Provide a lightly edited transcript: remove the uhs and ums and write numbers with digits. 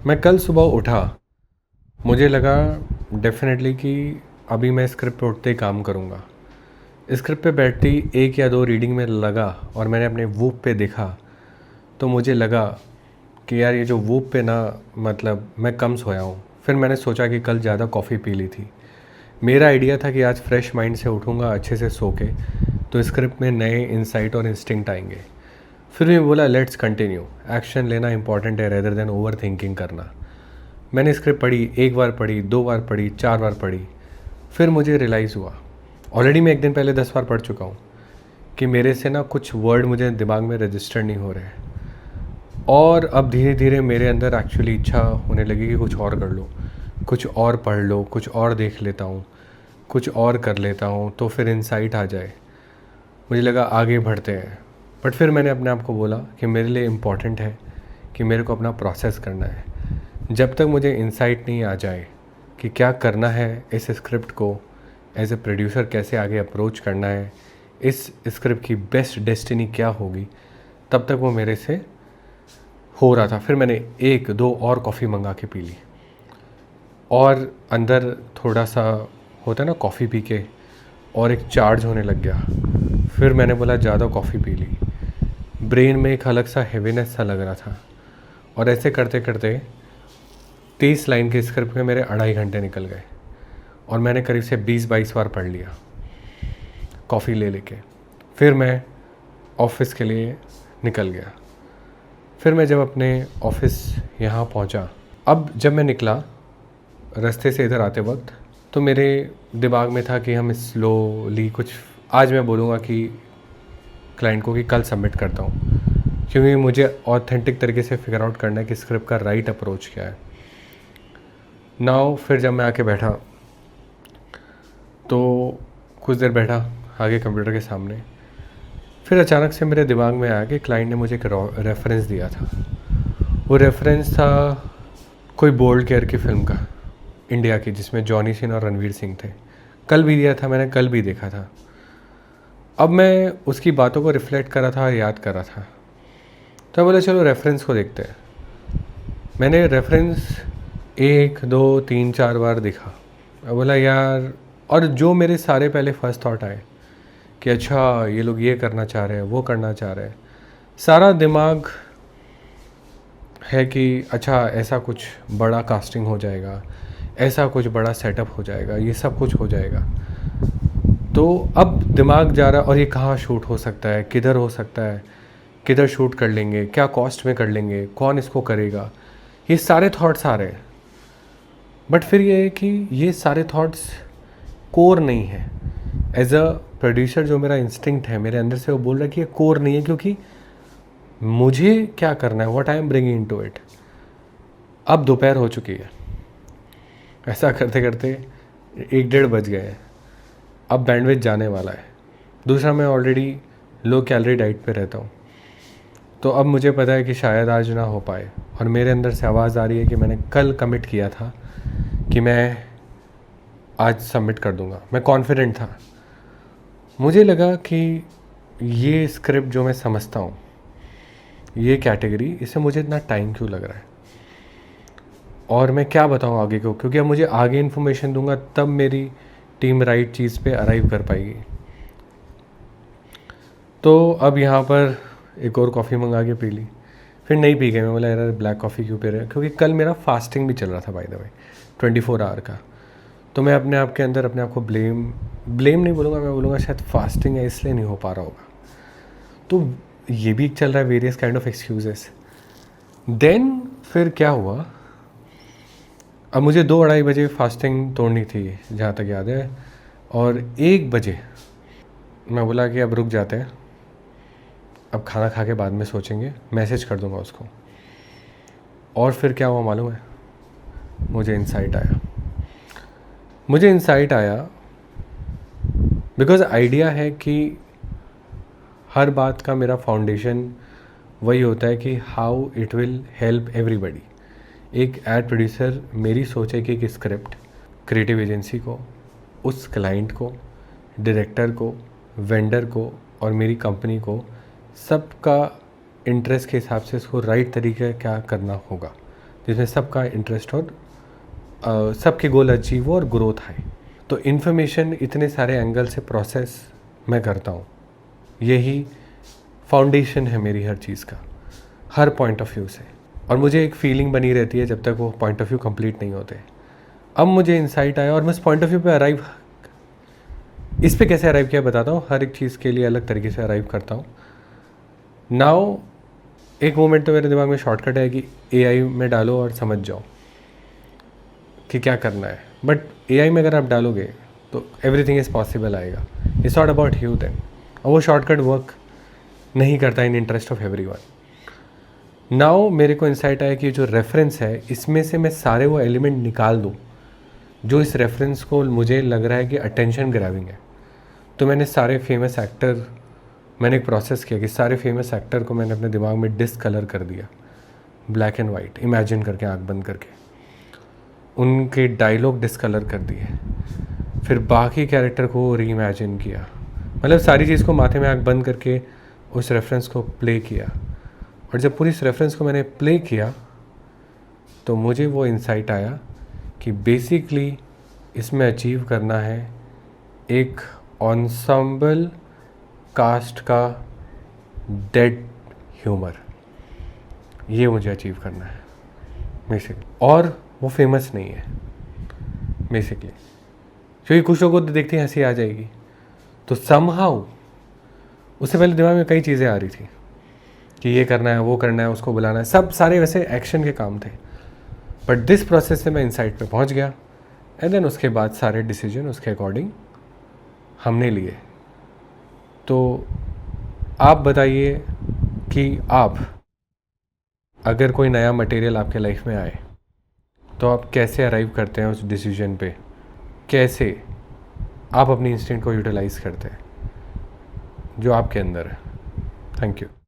मैं कल सुबह उठा, मुझे लगा डेफिनेटली कि अभी मैं स्क्रिप्ट पे उठते ही काम करूँगा। स्क्रिप्ट पे बैठते ही एक या दो रीडिंग में लगा और मैंने अपने वूप पे देखा तो मुझे लगा कि यार ये जो वूप पे ना, मतलब मैं कम सोया हूँ। फिर मैंने सोचा कि कल ज़्यादा कॉफ़ी पी ली थी। मेरा आइडिया था कि आज फ्रेश माइंड से उठूँगा अच्छे से सो के, तो स्क्रिप्ट में नए इंसाइट और इंस्टिंक्ट आएंगे। फिर भी बोला लेट्स कंटिन्यू, एक्शन लेना इंपॉर्टेंट है रेदर देन ओवर थिंकिंग करना। मैंने स्क्रिप्ट पढ़ी, एक बार पढ़ी, दो बार पढ़ी, चार बार पढ़ी। फिर मुझे रियलाइज़ हुआ, ऑलरेडी मैं एक दिन पहले 10 बार पढ़ चुका हूँ, कि मेरे से ना कुछ वर्ड मुझे दिमाग में रजिस्टर नहीं हो रहे हैं। और अब धीरे धीरे मेरे अंदर एक्चुअली इच्छा होने लगी कि कुछ और कर लो, कुछ और पढ़ लो, कुछ और देख लेता हूँ, कुछ और कर लेता हूँ, तो फिर इंसाइट आ जाए। मुझे लगा आगे बढ़ते हैं। बट फिर मैंने अपने आप को बोला कि मेरे लिए इम्पॉर्टेंट है कि मेरे को अपना प्रोसेस करना है। जब तक मुझे इंसाइट नहीं आ जाए कि क्या करना है, इस स्क्रिप्ट को एज ए प्रोड्यूसर कैसे आगे अप्रोच करना है, इस स्क्रिप्ट की बेस्ट डेस्टिनी क्या होगी, तब तक वो मेरे से हो रहा था। फिर मैंने एक दो और कॉफ़ी मंगा के पी ली और अंदर थोड़ा सा होता है ना कॉफ़ी पी के, और एक चार्ज होने लग गया। फिर मैंने बोला ज़्यादा कॉफ़ी पी ली, ब्रेन में एक अलग सा हेवीनेस सा लग रहा था। और ऐसे करते करते 30 लाइन के स्क्रिप्ट में मेरे 2.5 घंटे निकल गए और मैंने करीब से 20-22 बार पढ़ लिया कॉफ़ी ले लेके। फिर मैं ऑफिस के लिए निकल गया। फिर मैं जब अपने ऑफिस यहाँ पहुँचा, अब जब मैं निकला रास्ते से इधर आते वक्त, तो मेरे दिमाग में था कि हम स्लोली कुछ, आज मैं बोलूँगा कि क्लाइंट को कि कल सबमिट करता हूँ, क्योंकि मुझे ऑथेंटिक तरीके से फिगर आउट करना है कि स्क्रिप्ट का राइट अप्रोच क्या है। नाउ फिर जब मैं आके बैठा तो कुछ देर बैठा आगे कंप्यूटर के सामने। फिर अचानक से मेरे दिमाग में आया कि क्लाइंट ने मुझे एक रेफरेंस दिया था। वो रेफरेंस था कोई बोल्ड केयर की फ़िल्म का, इंडिया की, जिसमें जॉनी सिंह और रणवीर सिंह थे। कल भी दिया था मैंने, कल भी देखा था। अब मैं उसकी बातों को रिफ़्लेक्ट कर रहा था, याद कर रहा था। तो बोला चलो रेफरेंस को देखते हैं। मैंने रेफरेंस 1 2 3 4 बार देखा। मैं बोला यार, और जो मेरे सारे पहले फर्स्ट थॉट आए कि अच्छा ये लोग ये करना चाह रहे हैं, वो करना चाह रहे हैं, सारा दिमाग है कि अच्छा ऐसा कुछ बड़ा कास्टिंग हो जाएगा, ऐसा कुछ बड़ा सेटअप हो जाएगा, ये सब कुछ हो जाएगा। तो अब दिमाग जा रहा है, और ये कहाँ शूट हो सकता है, किधर हो सकता है, किधर शूट कर लेंगे, क्या कॉस्ट में कर लेंगे, कौन इसको करेगा, ये सारे थॉट्स आ रहे हैं। बट फिर ये है कि ये सारे थॉट्स कोर नहीं है। एज अ प्रोड्यूसर जो मेरा इंस्टिंक्ट है मेरे अंदर से, वो बोल रहा है कि ये कोर नहीं है, क्योंकि मुझे क्या करना है, what I am bringing into it. अब दोपहर हो चुकी है, ऐसा करते करते 1 1:30 बज गए हैं। अब बैंडविथ जाने वाला है। दूसरा, मैं ऑलरेडी लो कैलोरी डाइट पे रहता हूँ, तो अब मुझे पता है कि शायद आज ना हो पाए। और मेरे अंदर से आवाज़ आ रही है कि मैंने कल कमिट किया था कि मैं आज सबमिट कर दूंगा। मैं कॉन्फिडेंट था। मुझे लगा कि ये स्क्रिप्ट जो मैं समझता हूँ, ये कैटेगरी, इससे मुझे इतना टाइम क्यों लग रहा है, और मैं क्या बताऊँ आगे को, क्योंकि अब मुझे आगे इन्फॉर्मेशन दूंगा तब मेरी टीम राइट चीज़ पे अराइव कर पाएगी। तो अब यहाँ पर एक और कॉफ़ी मंगा के पी ली। फिर नहीं पी गई। मैं बोला यार ब्लैक कॉफ़ी क्यों पी रहे हैं, क्योंकि कल मेरा फास्टिंग भी चल रहा था बाय द वे, 24 आवर का। तो मैं अपने आप के अंदर अपने आप को ब्लेम नहीं बोलूँगा, मैं बोलूँगा शायद फास्टिंग है इसलिए नहीं हो पा रहा होगा। तो ये भी चल रहा है, various kind of excuses. Then फिर क्या हुआ, अब मुझे 2 2:30 बजे फास्टिंग तोड़नी थी जहाँ तक याद है, और 1 बजे मैं बोला कि अब रुक जाते हैं, अब खाना खा के बाद में सोचेंगे, मैसेज कर दूंगा उसको। और फिर क्या हुआ मालूम है, मुझे इंसाइट आया बिकॉज़ आइडिया है कि हर बात का मेरा फाउंडेशन वही होता है कि how it will help everybody. एक एड प्रोड्यूसर, मेरी सोच है कि एक स्क्रिप्ट क्रिएटिव एजेंसी को, उस क्लाइंट को, डायरेक्टर को, वेंडर को और मेरी कंपनी को, सबका इंटरेस्ट के हिसाब से इसको राइट तरीके क्या करना होगा, जिसमें सबका इंटरेस्ट और सबके गोल अचीव हो और ग्रोथ आए। तो इन्फॉर्मेशन इतने सारे एंगल से प्रोसेस मैं करता हूँ, यही फाउंडेशन है मेरी हर चीज़ का, हर पॉइंट ऑफ व्यू से। और मुझे एक फीलिंग बनी रहती है जब तक वो पॉइंट ऑफ व्यू कंप्लीट नहीं होते। अब मुझे इंसाइट आया और मैं इस पॉइंट ऑफ व्यू पे अराइव, इस पे कैसे अराइव किया बताता हूँ। हर एक चीज़ के लिए अलग तरीके से अराइव करता हूँ। नाउ एक मोमेंट तो मेरे दिमाग में शॉर्टकट है कि एआई में डालो और समझ जाओ कि क्या करना है। बट एआई में अगर आप डालोगे तो एवरीथिंग इज़ पॉसिबल आएगा। It's not about you then. और वो शॉर्टकट वर्क नहीं करता in interest of everyone. Now मेरे को इंसाइट आया कि जो रेफरेंस है इसमें से मैं सारे वो एलिमेंट निकाल दूँ जो इस रेफरेंस को मुझे लग रहा है कि अटेंशन ग्रैबिंग है। तो मैंने सारे फेमस एक्टर, मैंने एक प्रोसेस किया कि सारे फेमस एक्टर को मैंने अपने दिमाग में डिसकलर कर दिया, ब्लैक एंड वाइट, इमेजिन करके, आँख बंद करके उनके डायलॉग डिसकलर कर दिए। फिर बाकी कैरेक्टर को री इमेजिन किया, मतलब सारी चीज़ को माथे में आँख बंद करके उस रेफरेंस को प्ले किया। और जब पूरी इस रेफरेंस को मैंने प्ले किया तो मुझे वो इंसाइट आया कि बेसिकली इसमें अचीव करना है एक ऑन्सेम्बल कास्ट का डेड ह्यूमर, ये मुझे अचीव करना है बेसिकली। और वो फेमस नहीं है बेसिकली, क्योंकि कुछ लोगों को देखते ही हंसी आ जाएगी। तो समहाउ उससे पहले दिमाग में कई चीज़ें आ रही थी कि ये करना है, वो करना है, उसको बुलाना है, सब सारे वैसे एक्शन के काम थे। बट दिस प्रोसेस से मैं इंसाइट पे पहुंच गया एंड देन उसके बाद सारे डिसीजन उसके अकॉर्डिंग हमने लिए। तो आप बताइए कि आप, अगर कोई नया मटेरियल आपके लाइफ में आए तो आप कैसे अराइव करते हैं उस डिसीजन पे, कैसे आप अपनी इंस्टिंक्ट को यूटिलाइज करते हैं जो आपके अंदर है। Thank you.